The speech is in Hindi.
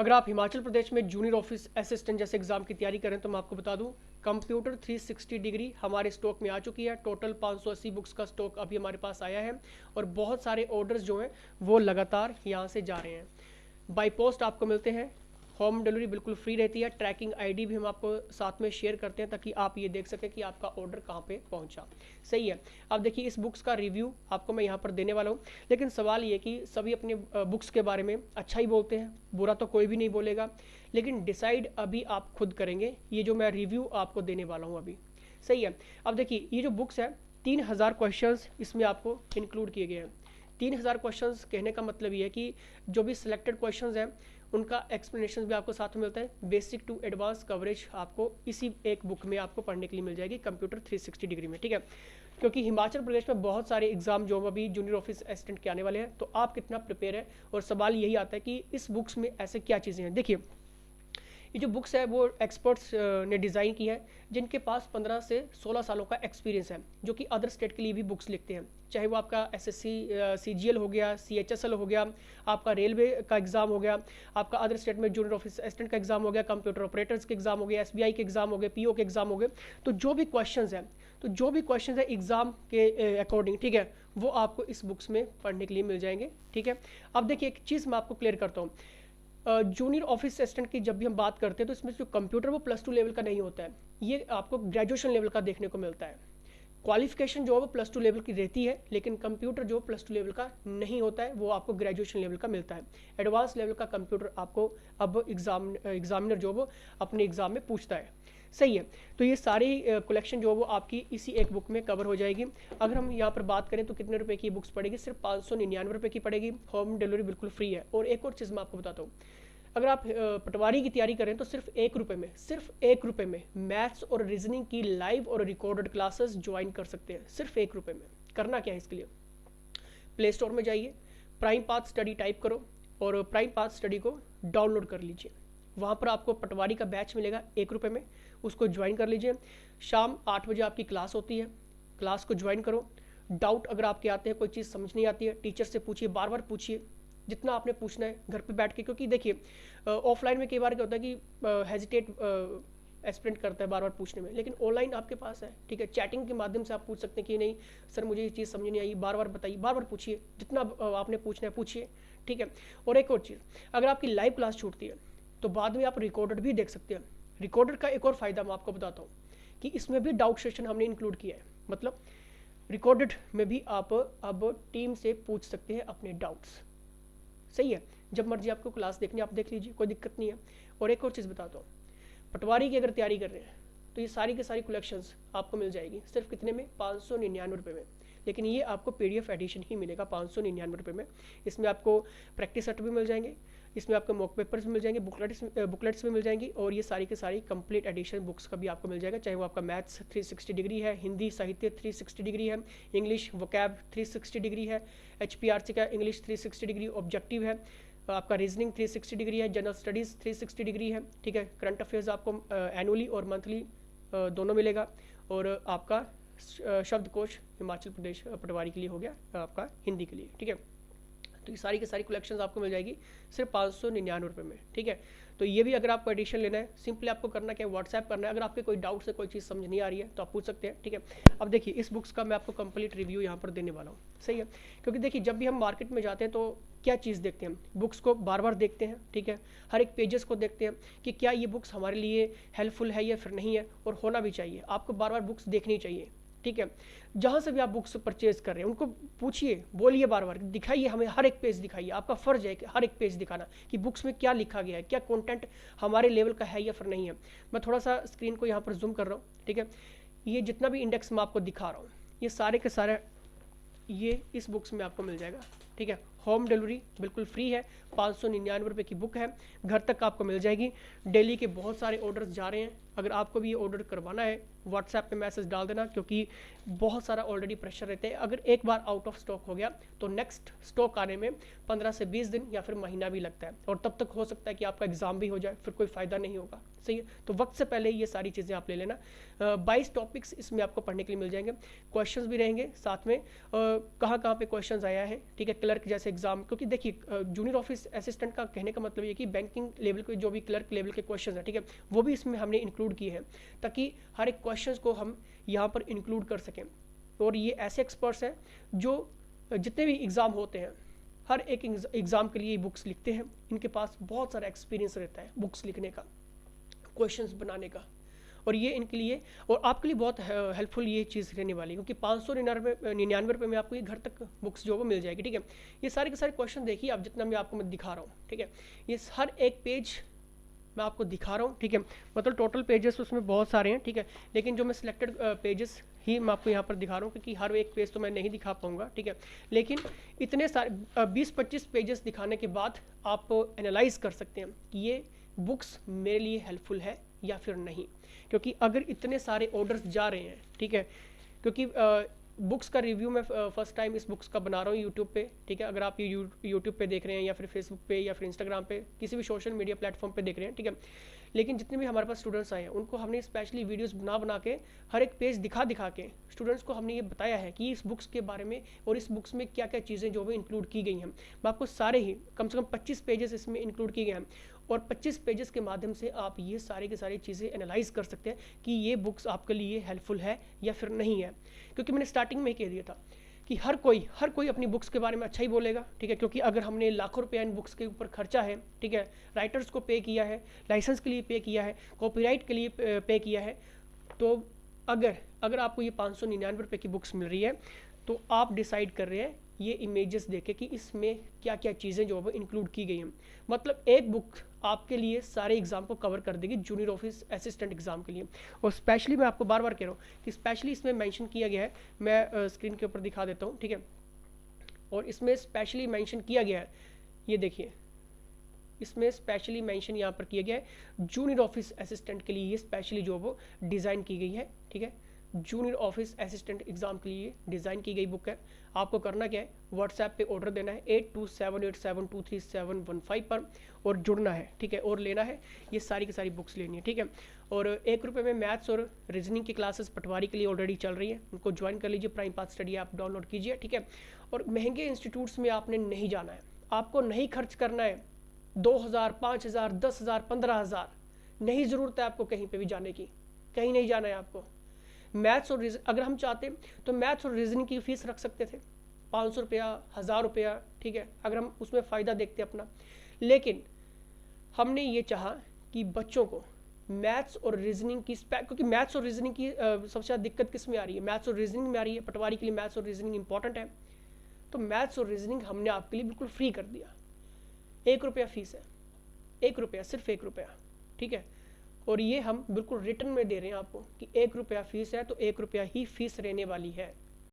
अगर आप हिमाचल प्रदेश में जूनियर ऑफिस असिस्टेंट जैसे एग्जाम की तैयारी करें तो मैं आपको बता दूं, कंप्यूटर 360 डिग्री हमारे स्टॉक में आ चुकी है। टोटल 580 बुक्स का स्टॉक अभी हमारे पास आया है और बहुत सारे ऑर्डर्स जो हैं वो लगातार यहाँ से जा रहे हैं। बाई पोस्ट आपको मिलते हैं। होम डिलीवरी बिल्कुल फ्री रहती है। ट्रैकिंग आईडी भी हम आपको साथ में शेयर करते हैं ताकि आप ये देख सकें कि आपका ऑर्डर कहाँ पे पहुंचा। सही है। अब देखिए इस बुक्स का रिव्यू आपको मैं यहाँ पर देने वाला हूँ, लेकिन सवाल ये कि सभी अपने बुक्स के बारे में अच्छा ही बोलते हैं, बुरा तो कोई भी नहीं बोलेगा, लेकिन डिसाइड अभी आप खुद करेंगे ये जो मैं रिव्यू आपको देने वाला हूँ अभी। सही है। अब देखिए ये जो बुक्स है 3000 क्वेश्चंस इसमें आपको इंक्लूड किए गए हैं। 3000 क्वेश्चंस कहने का मतलब ये है कि जो भी सिलेक्टेड क्वेश्चंस हैं उनका एक्सप्लेनेशन भी आपको साथ में मिलता है। बेसिक टू एडवांस कवरेज आपको इसी एक बुक में आपको पढ़ने के लिए मिल जाएगी कंप्यूटर 360 डिग्री में। ठीक है, क्योंकि हिमाचल प्रदेश में बहुत सारे एग्जाम जो अभी जूनियर ऑफिस असिस्टेंट के आने वाले हैं, तो आप कितना प्रिपेयर है। और सवाल यही आता है कि इस बुक्स में ऐसे क्या चीज़ें हैं। देखिए ये जो बुक्स है वो एक्सपर्ट्स ने डिज़ाइन की है जिनके पास 15 से 16 सालों का एक्सपीरियंस है, जो कि अदर स्टेट के लिए भी बुक्स लिखते हैं। चाहे वो आपका एसएससी सीजीएल हो गया, सीएचएसएल हो गया, आपका रेलवे का एग्ज़ाम हो गया, आपका अदर स्टेट में जूनियर ऑफिस असिस्टेंट का एग्ज़ाम हो गया, कंप्यूटर ऑपरेटर्स के एग्ज़ाम हो गया, एसबीआई के एग्ज़ाम हो गए, पीओ के एग्ज़ाम हो गए। तो जो भी क्वेश्चन है एग्ज़ाम के अकॉर्डिंग, ठीक है, वो आपको इस बुक्स में पढ़ने के लिए मिल जाएंगे। ठीक है। अब देखिए एक चीज़ मैं आपको क्लियर करता हूँ। जूनियर ऑफिस असिस्टेंट की जब भी हम बात करते हैं तो इसमें जो कंप्यूटर वो +2 लेवल का नहीं होता है, ये आपको ग्रेजुएशन लेवल का देखने को मिलता है। क्वालिफिकेशन जो है वो +2 लेवल की रहती है, लेकिन कंप्यूटर जो +2 लेवल का नहीं होता है, वो आपको ग्रेजुएशन लेवल का मिलता है। एडवांस लेवल का कंप्यूटर आपको अब एग्जामिनर जो वो अपने एग्जाम में पूछता है। सही है। तो ये सारी कलेक्शन जो है वो आपकी इसी एक बुक में कवर हो जाएगी। अगर हम यहाँ पर बात करें तो कितने रुपए की बुक्स पड़ेगी, सिर्फ 599 रुपये की पड़ेगी। होम डिलीवरी बिल्कुल फ्री है। और एक और चीज़ मैं आपको बताता हूँ, अगर आप पटवारी की तैयारी करें तो सिर्फ 1 रुपये में मैथ्स और रीजनिंग की लाइव और रिकॉर्डेड क्लासेस ज्वाइन कर सकते हैं। सिर्फ 1 रुपये में। करना क्या है इसके लिए, प्ले स्टोर में जाइए, प्राइम पाथ स्टडी टाइप करो और प्राइम पाथ स्टडी को डाउनलोड कर लीजिए। वहाँ पर आपको पटवारी का बैच मिलेगा 1 रुपये में, उसको ज्वाइन कर लीजिए। शाम 8 बजे आपकी क्लास होती है, क्लास को ज्वाइन करो। डाउट अगर आपके आते हैं, कोई चीज़ समझ नहीं आती है, टीचर से पूछिए, बार बार पूछिए जितना आपने पूछना है घर पे बैठ के। क्योंकि देखिए ऑफलाइन में कई बार क्या होता है कि हेजिटेट एस्पिरेंट करता है बार बार पूछने में, लेकिन ऑनलाइन आपके पास है। ठीक है, चैटिंग के माध्यम से आप पूछ सकते हैं कि नहीं सर मुझे ये चीज़ समझ नहीं आई, बार बार बताइए, बार बार पूछिए, जितना आपने पूछना है पूछिए। ठीक है। और एक और चीज़, अगर आपकी लाइव क्लास छूटती है तो बाद में आप रिकॉर्डेड भी देख सकते हैं। रिकॉर्डेड का एक और फ़ायदा मैं आपको बताता हूँ कि इसमें भी डाउट सेशन हमने इंक्लूड किया है। मतलब रिकॉर्डेड में भी आप अब टीम से पूछ सकते हैं अपने डाउट्स। सही है। जब मर्जी आपको क्लास देखनी आप देख लीजिए, कोई दिक्कत नहीं है। और एक और चीज़ बताता हूँ, पटवारी की अगर तैयारी कर रहे हैं तो ये सारी की सारी कलेक्शंस आपको मिल जाएगी सिर्फ कितने में, 599 रुपये में। लेकिन ये आपको PDF एडिशन ही मिलेगा 599 रुपये में। इसमें आपको प्रैक्टिस सेट भी मिल जाएंगे, इसमें आपको मॉक पेपर्स भी मिल जाएंगे, बुकलेट्स भी मिल जाएंगी, और ये सारी की सारी कंप्लीट एडिशन बुक्स का भी आपको मिल जाएगा। चाहे वो आपका मैथ्स 360 डिग्री है, हिंदी साहित्य 360 डिग्री है, इंग्लिश वोकैब 360 डिग्री है, HPRC का इंग्लिश 360 डिग्री ऑब्जेक्टिव है, आपका रीजनिंग 360 डिग्री है, जनरल स्टडीज़ 360 डिग्री है। ठीक है। करंट अफेयर्स आपको एनुअली और मंथली दोनों मिलेगा। और आपका शब्दकोश हिमाचल प्रदेश पटवारी के लिए हो गया, आपका हिंदी के लिए। ठीक है। तो ये सारी की सारी कलेक्शंस आपको मिल जाएगी सिर्फ 599 रुपये में। ठीक है। तो ये भी अगर आपको एडिशन लेना है, सिंपली आपको करना क्या है, व्हाट्सएप करना है। अगर आपके कोई डाउट से कोई चीज़ समझ नहीं आ रही है तो आप पूछ सकते हैं। ठीक है। अब देखिए इस बुक्स का मैं आपको कंप्लीट रिव्यू यहाँ पर देने वाला हूँ। सही है। क्योंकि देखिए जब भी हम मार्केट में जाते हैं तो क्या चीज़ देखते हैं, बुक्स को बार बार देखते हैं। ठीक है। हर एक पेजेस को देखते हैं कि क्या ये बुक्स हमारे लिए हेल्पफुल है या फिर नहीं है, और होना भी चाहिए। आपको बार बार बुक्स देखनी चाहिए। ठीक है। जहाँ से भी आप बुक्स परचेज कर रहे हैं उनको पूछिए, बोलिए, बार बार दिखाइए, हमें हर एक पेज दिखाइए। आपका फ़र्ज है कि हर एक पेज दिखाना कि बुक्स में क्या लिखा गया है, क्या कंटेंट हमारे लेवल का है या फिर नहीं है। मैं थोड़ा सा स्क्रीन को यहाँ पर जूम कर रहा हूँ। ठीक है। ये जितना भी इंडेक्स मैं आपको दिखा रहा हूँ ये सारे के सारे ये इस बुक्स में आपको मिल जाएगा। ठीक है। होम डिलीवरी बिल्कुल फ्री है, 599 रुपये की बुक है, घर तक आपको मिल जाएगी। डेली के बहुत सारे ऑर्डर्स जा रहे हैं। अगर आपको भी ये ऑर्डर करवाना है व्हाट्सएप पे मैसेज डाल देना, क्योंकि बहुत सारा ऑलरेडी प्रेशर रहता है। अगर एक बार आउट ऑफ स्टॉक हो गया तो नेक्स्ट स्टॉक आने में 15 से 20 दिन या फिर महीना भी लगता है, और तब तक हो सकता है कि आपका एग्जाम भी हो जाए, फिर कोई फ़ायदा नहीं होगा। सही है, तो वक्त से पहले ये सारी चीज़ें आप ले लेना। 22 टॉपिक्स इसमें आपको पढ़ने के लिए मिल जाएंगे, क्वेश्चंस भी रहेंगे साथ में, कहाँ पे क्वेश्चंस आया है, ठीक है, क्लर्क जैसे एग्जाम, क्योंकि देखिए जूनियर ऑफिस असिस्टेंट का कहने का मतलब ये कि बैंकिंग लेवल के जो भी क्लर्क लेवल के क्वेश्चंस हैं, ठीक है, वो भी इसमें हमने इंक्लूड किए हैं, ताकि हर एक क्वेश्चंस को हम यहाँ पर इंक्लूड कर सकें। और ये ऐसे एक्सपर्ट्स हैं जो जितने भी एग्ज़ाम होते हैं हर एक एग्ज़ाम के लिए बुक्स लिखते हैं, इनके पास बहुत सारा एक्सपीरियंस रहता है बुक्स लिखने का, क्वेश्चंस बनाने का, और ये इनके लिए और आपके लिए बहुत हेल्पफुल ये चीज़ रहने वाली है, क्योंकि 599 रुपये में आपको ये घर तक बुक्स जो वो मिल जाएगी। ठीक है, ये सारे के सारे क्वेश्चन देखिए आप, जितना मैं आपको दिखा रहा हूँ, ठीक है, ये हर एक पेज मैं आपको दिखा रहा हूँ, ठीक है, मतलब टोटल पेजेस उसमें बहुत सारे हैं, ठीक है, लेकिन जो मैं सिलेक्टेड पेजेस ही मैं आपको यहाँ पर दिखा रहा हूँ, क्योंकि हर एक पेज तो मैं नहीं दिखा पाऊंगा, ठीक है, लेकिन इतने सारे 20-25 पेजेस दिखाने के बाद आप एनालाइज कर सकते हैं कि ये बुक्स मेरे लिए हेल्पफुल है या फिर नहीं, क्योंकि अगर इतने सारे ऑर्डर्स जा रहे हैं, ठीक है, क्योंकि बुक्स का रिव्यू मैं फर्स्ट टाइम इस बुक्स का बना रहा हूँ यूट्यूब पे, ठीक है, अगर आप ये यूट्यूब पे देख रहे हैं या फिर फेसबुक पे या फिर इंस्टाग्राम पे किसी भी सोशल मीडिया प्लेटफॉर्म पे देख रहे हैं, ठीक है, लेकिन जितने भी हमारे पास स्टूडेंट्स आए हैं उनको हमने स्पेशली वीडियोस बना के हर एक पेज दिखा के स्टूडेंट्स को हमने ये बताया है कि इस बुक्स के बारे में और इस बुक्स में क्या क्या चीज़ें जो भी इंक्लूड की गई हैं। मैं आपको सारे ही कम से कम 25 पेजेस इसमें इंक्लूड किए गए हैं, और 25 पेजेस के माध्यम से आप ये सारे के सारी चीज़ें एनालाइज कर सकते हैं कि ये बुक्स आपके लिए हेल्पफुल है या फिर नहीं है। क्योंकि मैंने स्टार्टिंग में ही कह दिया था कि हर कोई अपनी बुक्स के बारे में अच्छा ही बोलेगा, ठीक है, क्योंकि अगर हमने लाखों रुपया इन बुक्स के ऊपर खर्चा है, ठीक है, राइटर्स को पे किया है, लाइसेंस के लिए पे किया है, कॉपीराइट के लिए पे किया है, तो अगर आपको ये 599 रुपये की बुक्स मिल रही है तो आप डिसाइड कर रहे हैं ये इमेजेस देखे कि इसमें क्या क्या चीज़ें जो है इंक्लूड की गई हैं। मतलब एक बुक आपके लिए सारे एग्जाम को कवर कर देगी जूनियर ऑफिस असिस्टेंट एग्जाम के लिए। और स्पेशली मैं आपको बार बार कह रहा हूँ कि स्पेशली इसमें मेंशन किया गया है, मैं स्क्रीन के ऊपर दिखा देता हूँ, ठीक है, और इसमें स्पेशली मेंशन किया गया है, ये देखिए, इसमें स्पेशली मेंशन यहाँ पर किया गया है जूनियर ऑफिस असिस्टेंट के लिए, ये स्पेशली जो वो डिज़ाइन की गई है, ठीक है, जूनियर ऑफिस असिस्टेंट एग्जाम के लिए डिज़ाइन की गई बुक है। आपको करना क्या है, व्हाट्सएप पे ऑर्डर देना है 8278723715 पर और जुड़ना है, ठीक है, और लेना है, ये सारी की सारी बुक्स लेनी है, ठीक है। और 1 रुपये में मैथ्स और रीजनिंग की क्लासेस पटवारी के लिए ऑलरेडी चल रही है, उनको ज्वाइन कर लीजिए, prime path study app download कीजिए, ठीक है। और महंगे इंस्टीट्यूट्स में आपने नहीं जाना है, आपको नहीं खर्च करना है 2000, 5000, 10,000, 15,000, नहीं ज़रूरत है आपको कहीं पे भी जाने की, कहीं नहीं जाना है आपको। मैथ्स और अगर हम चाहते तो मैथ्स और रीजनिंग की फीस रख सकते थे 500 रुपया, 1000 रुपया, ठीक है, अगर हम उसमें फ़ायदा देखते अपना, लेकिन हमने ये चाहा कि बच्चों को मैथ्स और रीजनिंग की, क्योंकि मैथ्स और रीजनिंग की सबसे ज़्यादा दिक्कत किस में आ रही है, मैथ्स और रीजनिंग में आ रही है, पटवारी के लिए मैथ्स और रीजनिंग इंपॉर्टेंट है, तो मैथ्स और रीजनिंग हमने आपके लिए बिल्कुल फ्री कर दिया। 1 रुपया फीस है, 1 रुपया, सिर्फ 1 रुपया, ठीक है, और ये हम बिल्कुल रिटर्न में दे रहे हैं आपको कि 1 रुपया फीस है तो 1 रुपया ही फीस रहने वाली है।